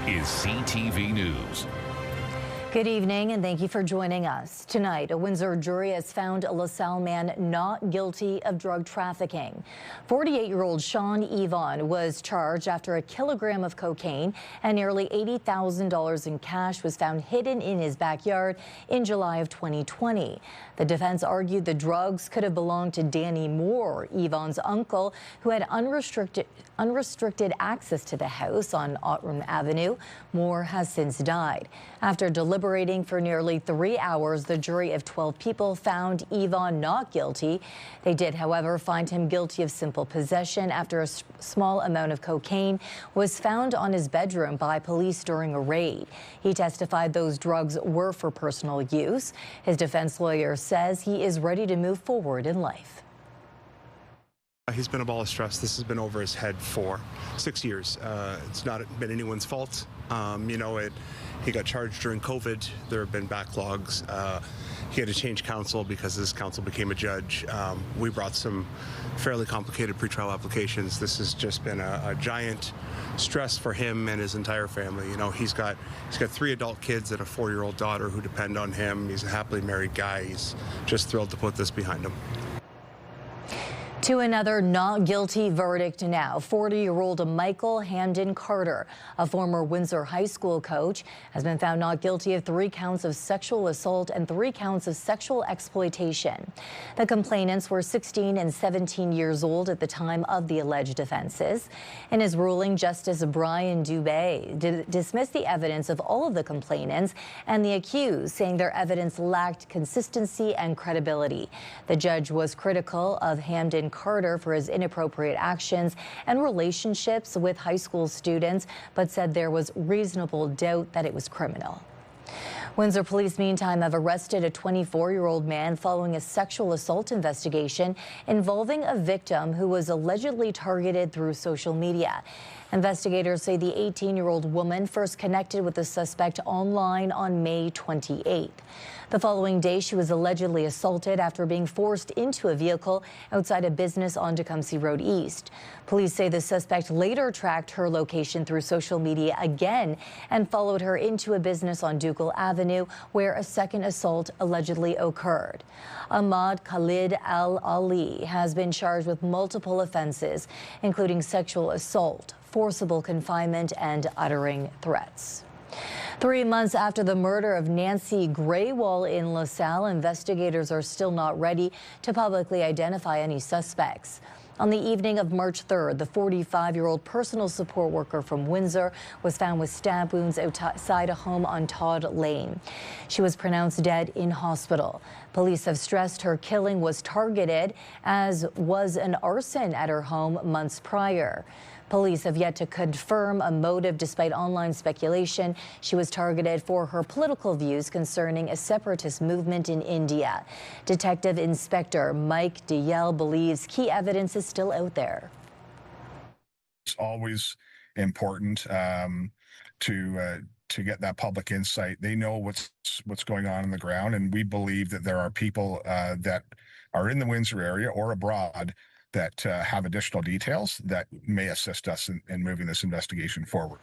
is CTV News. Good evening and thank you for joining us. Tonight, a Windsor jury has found a LaSalle man not guilty of drug trafficking. 48-year-old Sean Yvonne was charged after a kilogram of cocaine and nearly $80,000 in cash was found hidden in his backyard in July of 2020. The defense argued the drugs could have belonged to Danny Moore, Yvonne's uncle, who had unrestricted access to the house on Outram Avenue. Moore has since died. After deliberating for nearly 3 hours, the jury of 12 people found Yvonne not guilty. They did, however, find him guilty of simple possession after a small amount of cocaine was found on his bedroom by police during a raid. He testified those drugs were for personal use. His defense lawyer says he is ready to move forward in life. He's been a ball of stress. This has been over his head for 6 years. It's not been anyone's fault. He got charged during COVID. There have been backlogs. He had to change counsel because this counsel became a judge. We brought some fairly complicated pretrial applications. This has just been a giant stress for him and his entire family. He's got 3 adult kids and a 4-year-old daughter who depend on him. He's a happily married guy. He's just thrilled to put this behind him. To another not guilty verdict now. 40-year-old Michael Hamden Carter, a former Windsor High School coach, has been found not guilty of 3 counts of sexual assault and 3 counts of sexual exploitation. The complainants were 16 and 17 years old at the time of the alleged offenses. In his ruling, Justice Brian Dubé dismissed the evidence of all of the complainants and the accused, saying their evidence lacked consistency and credibility. The judge was critical of Hamden Carter for his inappropriate actions and relationships with high school students, but said there was reasonable doubt that it was criminal. Windsor police, meantime, have arrested a 24-year-old man following a sexual assault investigation involving a victim who was allegedly targeted through social media. Investigators say the 18-year-old woman first connected with the suspect online on May 28th. The following day, she was allegedly assaulted after being forced into a vehicle outside a business on Tecumseh Road East. Police say the suspect later tracked her location through social media again and followed her into a business on Ducal Avenue, where a second assault allegedly occurred. Ahmad Khalid Al-Ali has been charged with multiple offenses, including sexual assault, forcible confinement, and uttering threats. 3 months after the murder of Nancy Graywall in LaSalle, investigators are still not ready to publicly identify any suspects. On the evening of March 3rd, the 45-year-old personal support worker from Windsor was found with stab wounds outside a home on Todd Lane. She was pronounced dead in hospital. Police have stressed her killing was targeted, as was an arson at her home months prior. Police have yet to confirm a motive despite online speculation she was targeted for her political views concerning a separatist movement in India. Detective Inspector Mike DeYell believes key evidence is still out there. It's always important to get that public insight. They know what's going on the ground, and we believe that there are people that are in the Windsor area or abroad that have additional details that may assist us in moving this investigation forward.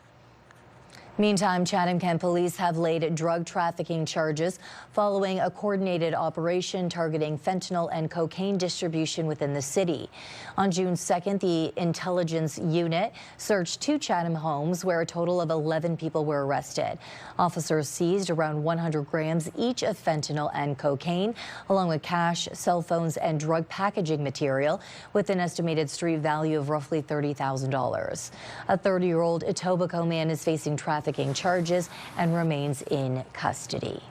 Meantime, Chatham-Kent police have laid drug trafficking charges following a coordinated operation targeting fentanyl and cocaine distribution within the city. On June 2nd, the intelligence unit searched 2 Chatham homes where a total of 11 people were arrested. Officers seized around 100 grams each of fentanyl and cocaine, along with cash, cell phones, and drug packaging material, with an estimated street value of roughly $30,000. A 30-year-old Etobicoke man is facing trafficking charges and remains in custody.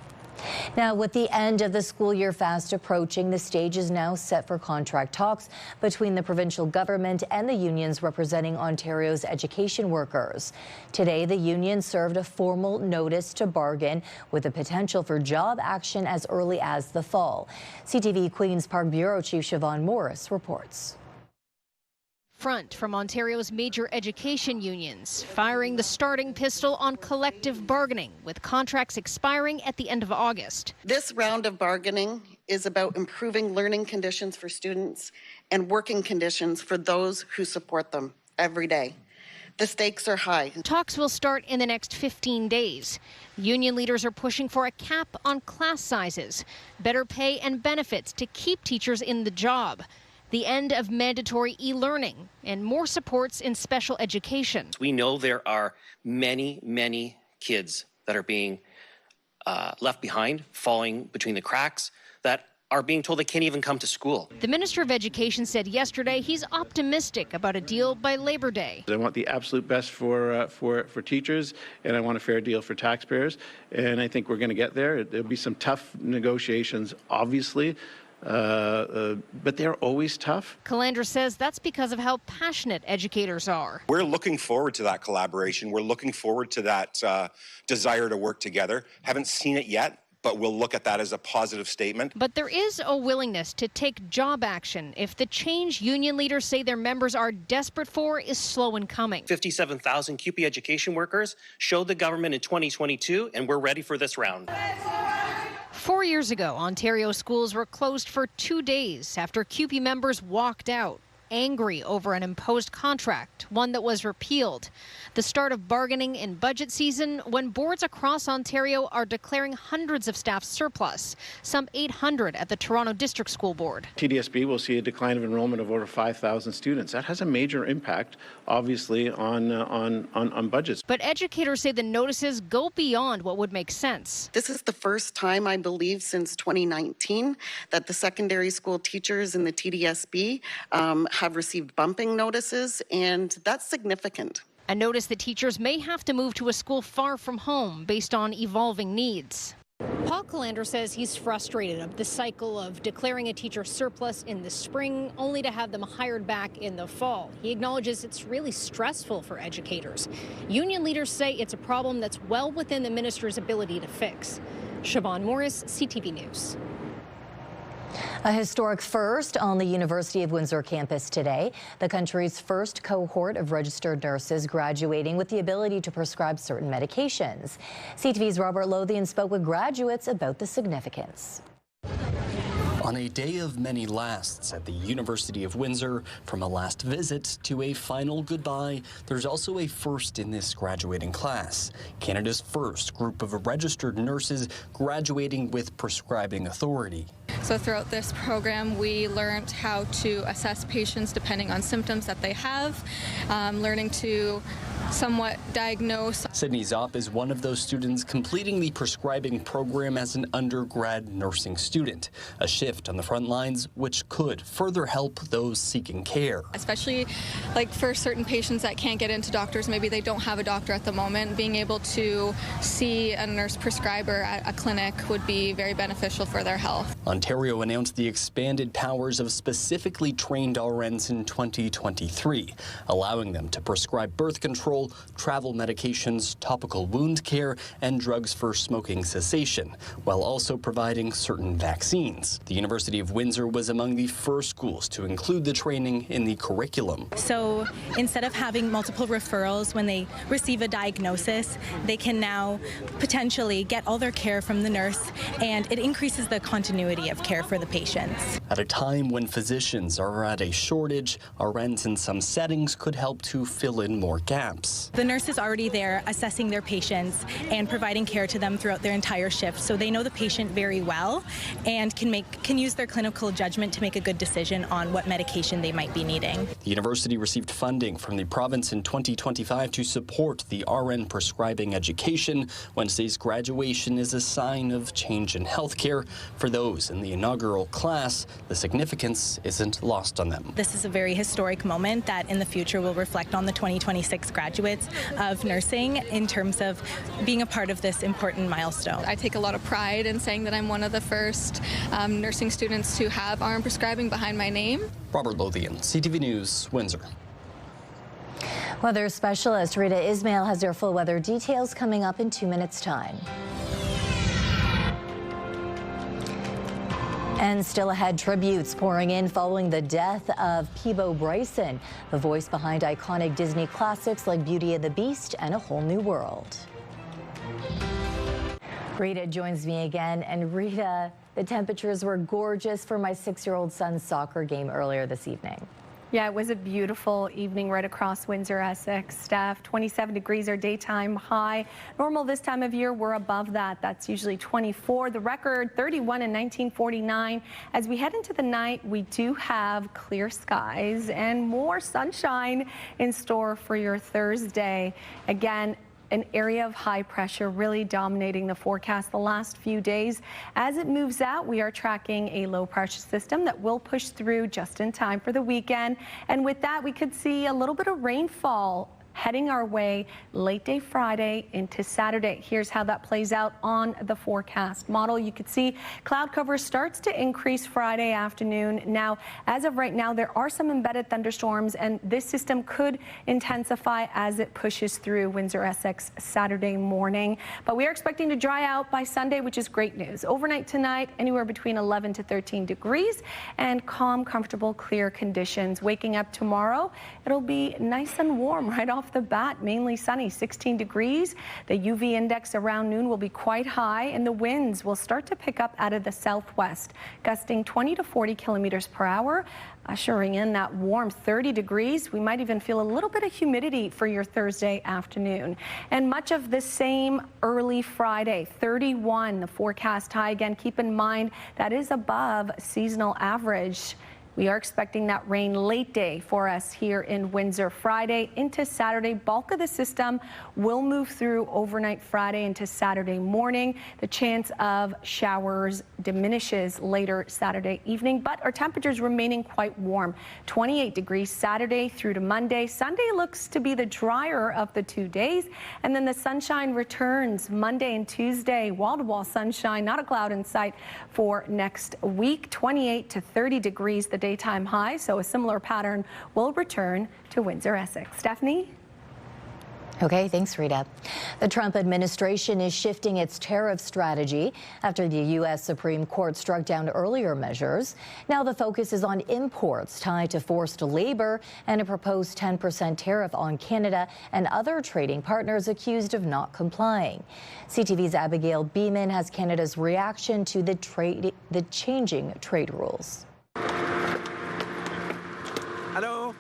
Now, with the end of the school year fast approaching, the stage is now set for contract talks between the provincial government and the unions representing Ontario's education workers. Today, the union served a formal notice to bargain, with the potential for job action as early as the fall. CTV Queen's Park Bureau Chief Siobhan Morris reports. Front from Ontario's major education unions, firing the starting pistol on collective bargaining, with contracts expiring at the end of August. This round of bargaining is about improving learning conditions for students and working conditions for those who support them every day. The stakes are high. Talks will start in the next 15 days. Union leaders are pushing for a cap on class sizes, better pay and benefits to keep teachers in the job, the end of mandatory e-learning, and more supports in special education. We know there are many kids that are being left behind, falling between the cracks, that are being told they can't even come to school. The Minister of Education said yesterday he's optimistic about a deal by Labor Day. I want the absolute best for teachers, and I want a fair deal for taxpayers, and I think we're going to get there. There'll be some tough negotiations, obviously, but they're always tough. Calandra says that's because of how passionate educators are. We're looking forward to that collaboration. We're looking forward to that desire to work together. Haven't seen it yet, but we'll look at that as a positive statement. But there is a willingness to take job action if the change union leaders say their members are desperate for is slow in coming. 57,000 CUPE education workers showed the government in 2022, and we're ready for this round. 4 years ago, Ontario schools were closed for 2 days after CUPE members walked out, angry over an imposed contract, one that was repealed. The start of bargaining in budget season when boards across Ontario are declaring hundreds of staff surplus, some 800 at the Toronto District School Board. TDSB will see a decline of enrollment of over 5,000 students. That has a major impact, obviously, on budgets. But educators say the notices go beyond what would make sense. This is the first time, I believe, since 2019 that the secondary school teachers in the TDSB have received bumping notices, and that's significant. A notice that teachers may have to move to a school far from home based on evolving needs. Paul Calandra says he's frustrated of the cycle of declaring a teacher surplus in the spring only to have them hired back in the fall. He acknowledges it's really stressful for educators. Union leaders say it's a problem that's well within the minister's ability to fix. Siobhan Morris, CTV News. A historic first on the University of Windsor campus today. The country's first cohort of registered nurses graduating with the ability to prescribe certain medications. CTV's Robert Lothian spoke with graduates about the significance. On a day of many lasts at the University of Windsor, from a last visit to a final goodbye, there's also a first in this graduating class. Canada's first group of registered nurses graduating with prescribing authority. So throughout this program, we learned how to assess patients depending on symptoms that they have, learning to somewhat diagnose. Sydney Zopp is one of those students completing the prescribing program as an undergrad nursing student, a shift on the front lines which could further help those seeking care. Especially like for certain patients that can't get into doctors, maybe they don't have a doctor at the moment, being able to see a nurse prescriber at a clinic would be very beneficial for their health. Ontario announced the expanded powers of specifically trained RNs in 2023, allowing them to prescribe birth control, travel medications, topical wound care, and drugs for smoking cessation, while also providing certain vaccines. The University of Windsor was among the first schools to include the training in the curriculum. So instead of having multiple referrals when they receive a diagnosis, they can now potentially get all their care from the nurse, and it increases the continuity of care for the patients. At a time when physicians are at a shortage, RNs in some settings could help to fill in more gaps. The nurse is already there assessing their patients and providing care to them throughout their entire shift, so they know the patient very well and can use their clinical judgment to make a good decision on what medication they might be needing. The university received funding from the province in 2025 to support the RN prescribing education. Wednesday's graduation is a sign of change in healthcare. For those in the inaugural class, the significance isn't lost on them. This is a very historic moment that in the future will reflect on the 2026 graduates of nursing in terms of being a part of this important milestone. I take a lot of pride in saying that I'm one of the first nursing students to have RN prescribing behind my name. Robert Lothian, CTV News, Windsor. Weather specialist Rita Ismail has your full weather details coming up in 2 minutes' time. And still ahead, tributes pouring in following the death of Peebo Bryson, the voice behind iconic Disney classics like Beauty and the Beast and A Whole New World. Rita joins me again. And Rita, the temperatures were gorgeous for my 6-year-old son's soccer game earlier this evening. Yeah, it was a beautiful evening right across Windsor, Essex. Steph, 27 degrees our daytime high. Normal this time of year, we're above that. That's usually 24. The record, 31 in 1949. As we head into the night, we do have clear skies and more sunshine in store for your Thursday. Again, an area of high pressure really dominating the forecast the last few days. As it moves out, we are tracking a low pressure system that will push through just in time for the weekend. And with that, we could see a little bit of rainfall heading our way late day Friday into Saturday. Here's how that plays out on the forecast model. You can see cloud cover starts to increase Friday afternoon. Now, as of right now, there are some embedded thunderstorms, and this system could intensify as it pushes through Windsor, Essex Saturday morning. But we are expecting to dry out by Sunday, which is great news. Overnight tonight, anywhere between 11 to 13 degrees and calm, comfortable, clear conditions. Waking up tomorrow, it'll be nice and warm right off the bat, mainly sunny, 16 degrees. The UV index around noon will be quite high, and the winds will start to pick up out of the southwest, gusting 20 to 40 kilometers per hour, ushering in that warm 30 degrees. We might even feel a little bit of humidity for your Thursday afternoon. And much of the same early Friday, 31, the forecast high. Again, keep in mind that is above seasonal average. We are expecting that rain late day for us here in Windsor. Friday into Saturday, bulk of the system will move through overnight Friday into Saturday morning. The chance of showers diminishes later Saturday evening, but our temperatures remaining quite warm. 28 degrees Saturday through to Monday. Sunday looks to be the drier of the 2 days, and then the sunshine returns Monday and Tuesday. Wall-to-wall sunshine, not a cloud in sight for next week. 28 to 30 degrees the daytime high, so a similar pattern will return to Windsor, Essex. Stefanie? Okay, thanks, Rita. The Trump administration is shifting its tariff strategy after the U.S. Supreme Court struck down earlier measures. Now the focus is on imports tied to forced labor and a proposed 10% tariff on Canada and other trading partners accused of not complying. CTV's Abigail Beeman has Canada's reaction to the changing trade rules. Hello.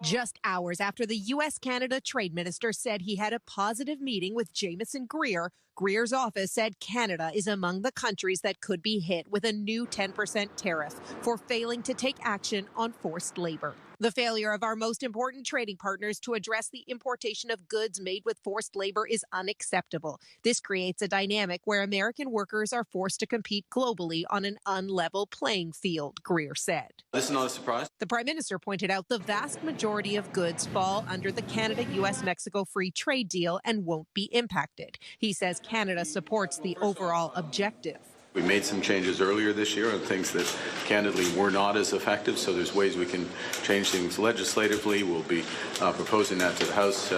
Just hours after the U.S.-Canada trade minister said he had a positive meeting with Jamieson Greer, Greer's office said Canada is among the countries that could be hit with a new 10% tariff for failing to take action on forced labor. The failure of our most important trading partners to address the importation of goods made with forced labor is unacceptable. This creates a dynamic where American workers are forced to compete globally on an unlevel playing field, Greer said. This is not a surprise. The Prime Minister pointed out the vast majority of goods fall under the Canada-U.S.-Mexico free trade deal and won't be impacted. He says Canada supports the overall objective. We made some changes earlier this year on things that candidly were not as effective, so there's ways we can change things legislatively. We'll be proposing that to the House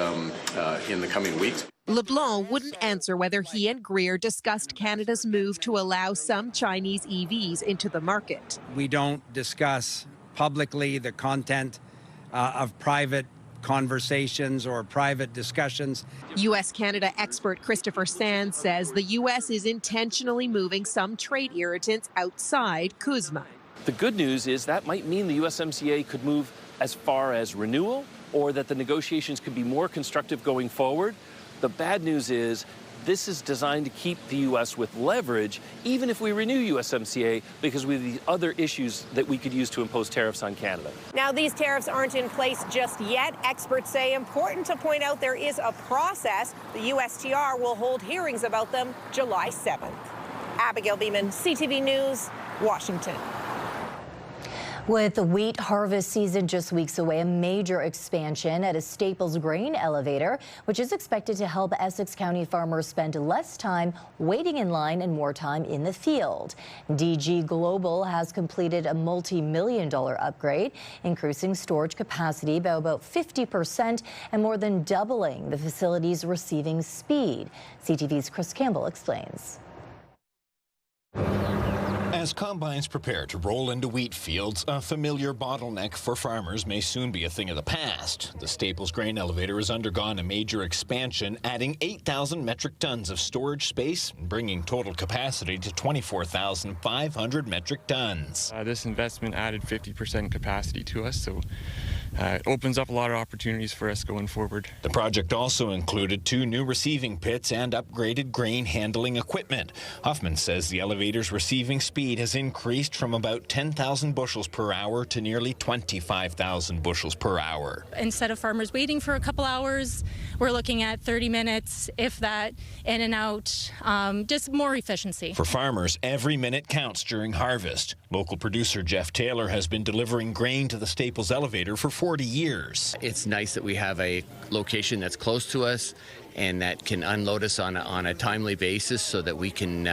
in the coming weeks. LeBlanc wouldn't answer whether he and Greer discussed Canada's move to allow some Chinese EVs into the market. We don't discuss publicly the content of private conversations or private discussions. U.S.-Canada expert Christopher Sands says the U.S. is intentionally moving some trade irritants outside CUSMA. The good news is that might mean the USMCA could move as far as renewal, or that the negotiations could be more constructive going forward. The bad news is this is designed to keep the U.S. with leverage, even if we renew USMCA, because we have the other issues that we could use to impose tariffs on Canada. Now, these tariffs aren't in place just yet. Experts say important to point out there is a process. The USTR will hold hearings about them July 7th. Abigail Beeman, CTV News, Washington. With the wheat harvest season just weeks away, a major expansion at a Staples grain elevator, which is expected to help Essex County farmers spend less time waiting in line and more time in the field. DG Global has completed a multi-million-dollar upgrade, increasing storage capacity by about 50% and more than doubling the facility's receiving speed. CTV's Chris Campbell explains. As combines prepare to roll into wheat fields, a familiar bottleneck for farmers may soon be a thing of the past. The Staples grain elevator has undergone a major expansion, adding 8,000 metric tons of storage space, bringing total capacity to 24,500 metric tons. This investment added 50% capacity to us, so opens up a lot of opportunities for us going forward. The project also included 2 new receiving pits and upgraded grain handling equipment. Huffman says the elevator's receiving speed has increased from about 10,000 bushels per hour to nearly 25,000 bushels per hour. Instead of farmers waiting for a couple hours, we're looking at 30 minutes, if that, in and out, just more efficiency. For farmers, every minute counts during harvest. Local producer Jeff Taylor has been delivering grain to the Staples elevator for 40 years. It's nice that we have a location that's close to us and that can unload us on a timely basis so that we can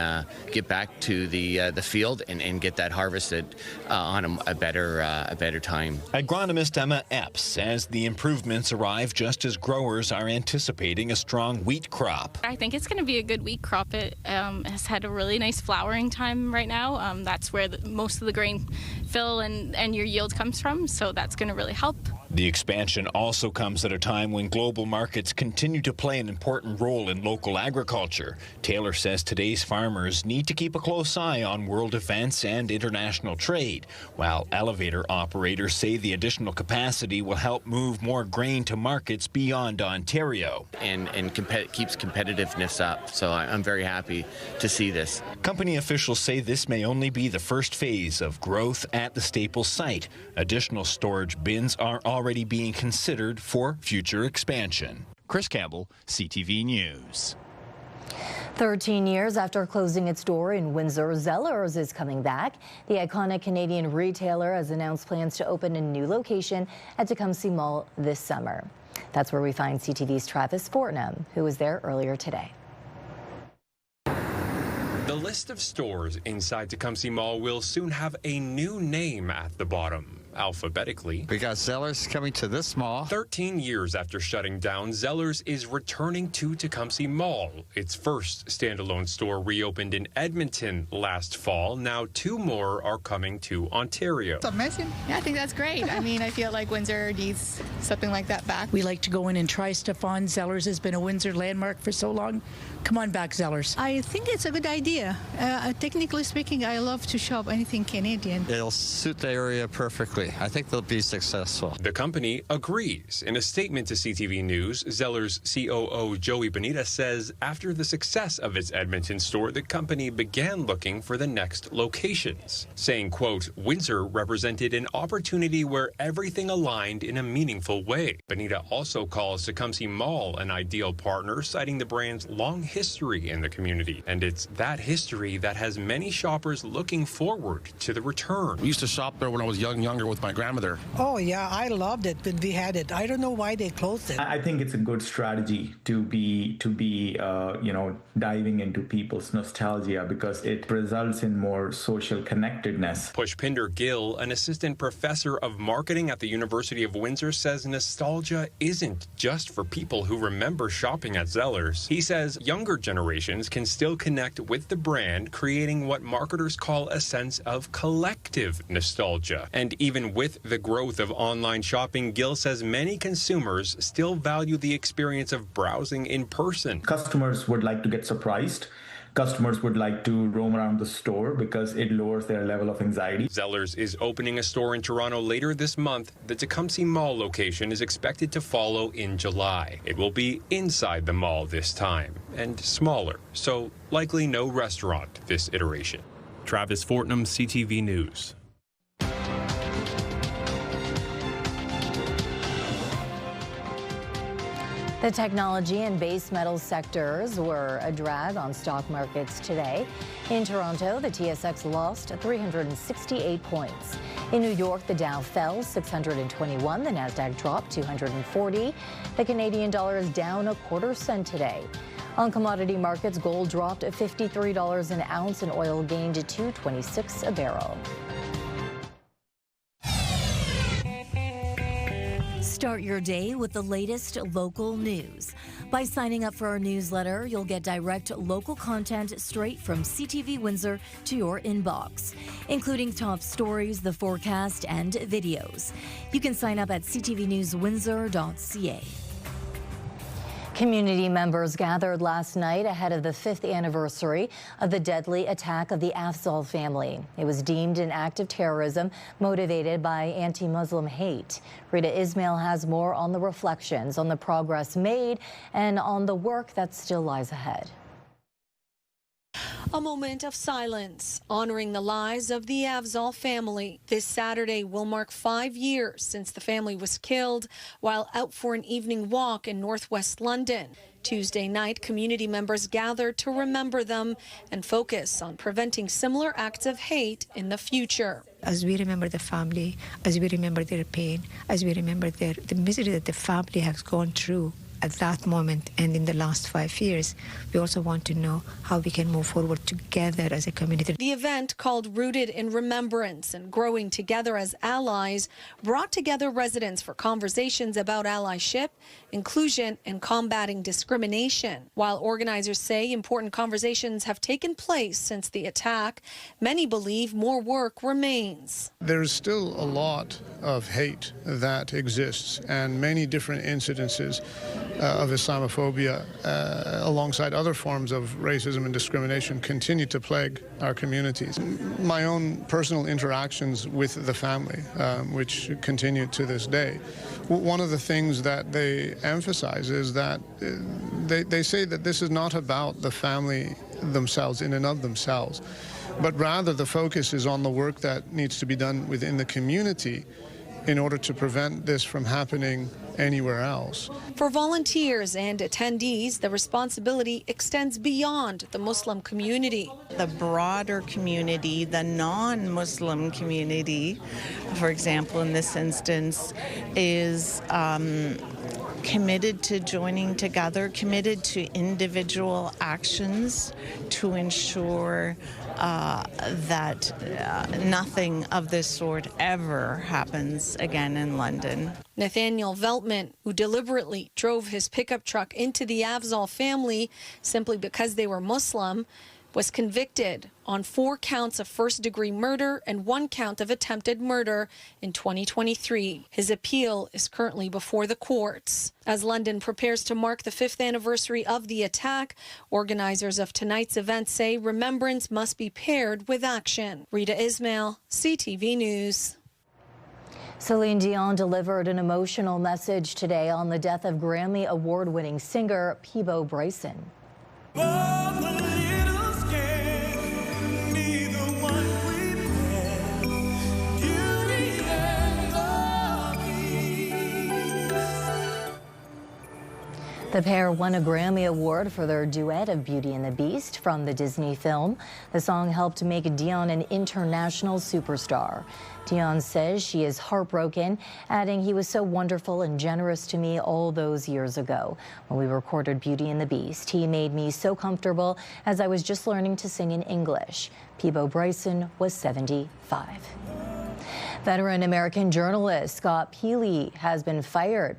get back to the field and get that harvested on a better time. Agronomist Emma Epps says the improvements arrive just as growers are anticipating a strong wheat crop. I think it's going to be a good wheat crop. It has had a really nice flowering time right now. That's where most of the grain fill and your yield comes from, so that's going to really help. The expansion also comes at a time when global markets continue to play an important role in local agriculture. Taylor says today's farmers need to keep a close eye on world events and international trade, while elevator operators say the additional capacity will help move more grain to markets beyond Ontario. And keeps competitiveness up, so I'm very happy to see this. Company officials say this may only be the first phase of growth at the Staples site. Additional storage bins are already being considered for future expansion. Chris Campbell, CTV News. 13 years after closing its door in Windsor, Zellers is coming back. The iconic Canadian retailer has announced plans to open a new location at Tecumseh Mall this summer. That's where we find CTV's Travis Fortnum, who was there earlier today. The list of stores inside Tecumseh Mall will soon have a new name at the bottom. Alphabetically. We got Zellers coming to this mall. 13 years after shutting down, Zellers is returning to Tecumseh Mall. Its first standalone store reopened in Edmonton last fall. Now 2 more are coming to Ontario. It's amazing. Yeah, I think that's great. I mean, I feel like Windsor needs something like that back. We like to go in and try stuff on. Zellers has been a Windsor landmark for so long. Come on back, Zellers. I think it's a good idea. Technically speaking, I love to shop anything Canadian. It'll suit the area perfectly. I think they'll be successful. The company agrees. In a statement to CTV News, Zellers COO Joey Bonita says after the success of its Edmonton store, the company began looking for the next locations, saying, quote, Windsor represented an opportunity where everything aligned in a meaningful way. Bonita also calls Tecumseh Mall an ideal partner, citing the brand's long history in the community. And it's that history that has many shoppers looking forward to the return. We used to shop there when I was younger with my grandmother. Oh, yeah, I loved it when we had it. I don't know why they closed it. I think it's a good strategy to be diving into people's nostalgia because it results in more social connectedness. Pushpinder Gill, an assistant professor of marketing at the University of Windsor, says nostalgia isn't just for people who remember shopping at Zellers. He says younger generations can still connect with the brand, creating what marketers call a sense of collective nostalgia. And even with the growth of online shopping, Gill says many consumers still value the experience of browsing in person. Customers would like to get surprised. Customers would like to roam around the store because it lowers their level of anxiety. Zellers is opening a store in Toronto later this month. The Tecumseh Mall location is expected to follow in July. It will be inside the mall this time and smaller, so likely no restaurant this iteration. Travis Fortnum, CTV News. The technology and base metals sectors were a drag on stock markets today. In Toronto, the TSX lost 368 points. In New York, the Dow fell 621, the Nasdaq dropped 240. The Canadian dollar is down a quarter cent today. On commodity markets, gold dropped $53 an ounce and oil gained to $2.26 a barrel. Start your day with the latest local news. By signing up for our newsletter, you'll get direct local content straight from CTV Windsor to your inbox, including top stories, the forecast, and videos. You can sign up at ctvnewswindsor.ca. Community members gathered last night ahead of the 5th anniversary of the deadly attack of the Afzal family. It was deemed an act of terrorism motivated by anti-Muslim hate. Rita Ismail has more on the reflections on the progress made and on the work that still lies ahead. A moment of silence, honoring the lives of the Afzal family. This Saturday will mark 5 years since the family was killed while out for an evening walk in northwest London. Tuesday night, community members gathered to remember them and focus on preventing similar acts of hate in the future. As we remember the family, as we remember their pain, as we remember the misery that the family has gone through at that moment and in the last 5 years, we also want to know how we can move forward together as a community. The event, called Rooted in Remembrance and Growing Together as Allies, brought together residents for conversations about allyship, inclusion, and combating discrimination. While organizers say important conversations have taken place since the attack, many believe more work remains. There's still a lot of hate that exists and many different incidences of Islamophobia alongside other forms of racism and discrimination continue to plague our communities. My own personal interactions with the family, which continue to this day, one of the things that they emphasize is that they say that this is not about the family themselves in and of themselves, but rather the focus is on the work that needs to be done within the community in order to prevent this from happening anywhere else. For volunteers and attendees, the responsibility extends beyond the Muslim community. The broader community, the non-Muslim community, for example, in this instance, is committed to joining together, committed to individual actions to ensure that nothing of this sort ever happens again in London. Nathaniel Veltman, who deliberately drove his pickup truck into the Afzal family simply because they were Muslim, was convicted on 4 counts of first-degree murder and 1 count of attempted murder in 2023. His appeal is currently before the courts. As London prepares to mark the 5th anniversary of the attack, organizers of tonight's event say remembrance must be paired with action. Rita Ismail, CTV News. Celine Dion delivered an emotional message today on the death of Grammy Award-winning singer Peabo Bryson. The pair won a Grammy Award for their duet of Beauty and the Beast from the Disney film. The song helped make Dion an international superstar. Dion says she is heartbroken, adding, "He was so wonderful and generous to me all those years ago. When we recorded Beauty and the Beast, he made me so comfortable as I was just learning to sing in English." Peabo Bryson was 75. Veteran American journalist Scott Pelley has been fired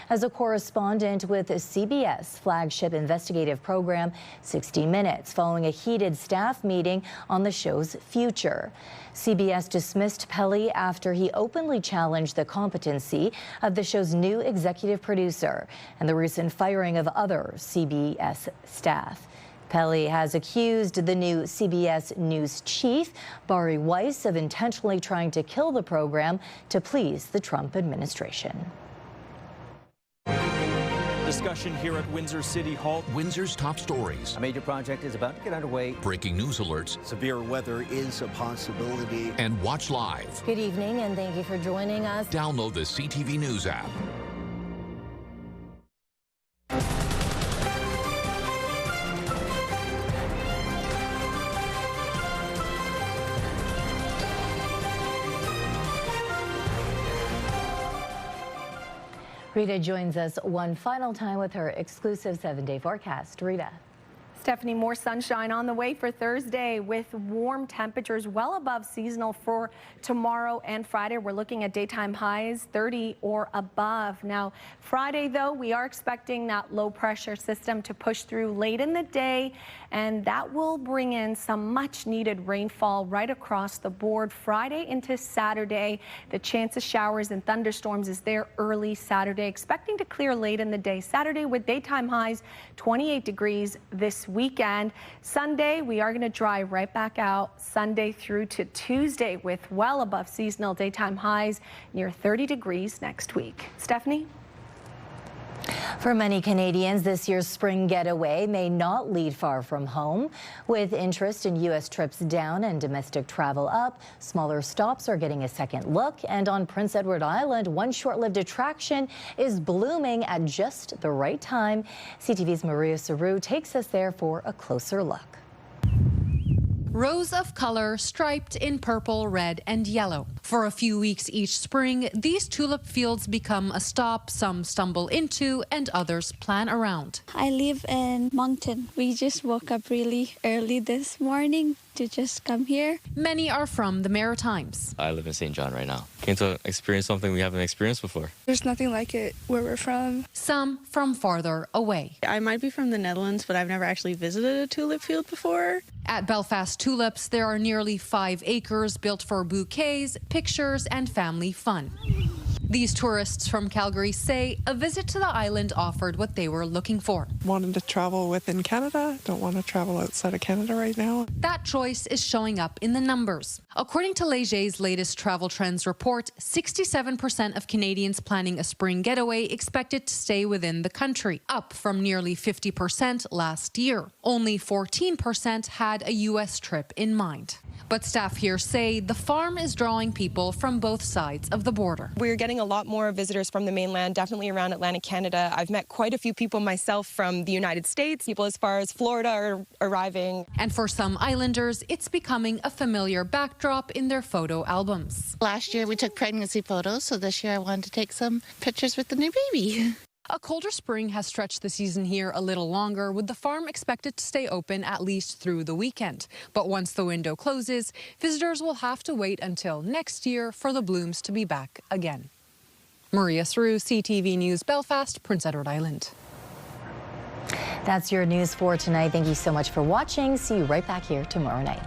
as a correspondent with CBS flagship investigative program 60 Minutes following a heated staff meeting on the show's future. CBS dismissed Pelley after he openly challenged the competency of the show's new executive producer and the recent firing of other CBS staff. Pelley has accused the new CBS News chief, Bari Weiss, of intentionally trying to kill the program to please the Trump administration. Discussion here at Windsor City Hall. Windsor's top stories. A major project is about to get underway. Breaking news alerts. Severe weather is a possibility. And watch live. Good evening, and thank you for joining us. Download the CTV News app. Rita joins us one final time with her exclusive 7-day forecast. Rita. Stefanie, more sunshine on the way for Thursday with warm temperatures well above seasonal for tomorrow and Friday. We're looking at daytime highs 30 or above. Now, Friday, though, we are expecting that low pressure system to push through late in the day, and that will bring in some much needed rainfall right across the board. Friday into Saturday, the chance of showers and thunderstorms is there early Saturday, expecting to clear late in the day. Saturday with daytime highs 28 degrees this weekend. Sunday, we are going to dry right back out Sunday through to Tuesday with well above seasonal daytime highs near 30 degrees next week. Stefanie? For many Canadians, this year's spring getaway may not lead far from home. With interest in U.S. trips down and domestic travel up, smaller stops are getting a second look. And on Prince Edward Island, one short-lived attraction is blooming at just the right time. CTV's Maria Saru takes us there for a closer look. Rows of color striped in purple, red and yellow. For a few weeks each spring, these tulip fields become a stop some stumble into and others plan around. I live in Moncton. We just woke up really early this morning to just come here. Many are from the Maritimes. I live in St. John right now. Came to experience something we haven't experienced before. There's nothing like it where we're from. Some from farther away. I might be from the Netherlands, but I've never actually visited a tulip field before. At Belfast Tulips, there are nearly 5 acres built for bouquets, pictures and family fun. These tourists from Calgary say a visit to the island offered what they were looking for. Wanted to travel within Canada, don't want to travel outside of Canada right now. That choice is showing up in the numbers. According to Léger's latest travel trends report, 67% of Canadians planning a spring getaway expected to stay within the country, up from nearly 50% last year. Only 14% had a U.S. trip in mind. But staff here say the farm is drawing people from both sides of the border. We're getting a lot more visitors from the mainland, definitely around Atlantic Canada. I've met quite a few people myself from the United States. People as far as Florida are arriving. And for some islanders, it's becoming a familiar backdrop in their photo albums. Last year we took pregnancy photos, so this year I wanted to take some pictures with the new baby. A colder spring has stretched the season here a little longer, with the farm expected to stay open at least through the weekend. But once the window closes, visitors will have to wait until next year for the blooms to be back again. Maria Saru, CTV News, Belfast, Prince Edward Island. That's your news for tonight. Thank you so much for watching. See you right back here tomorrow night.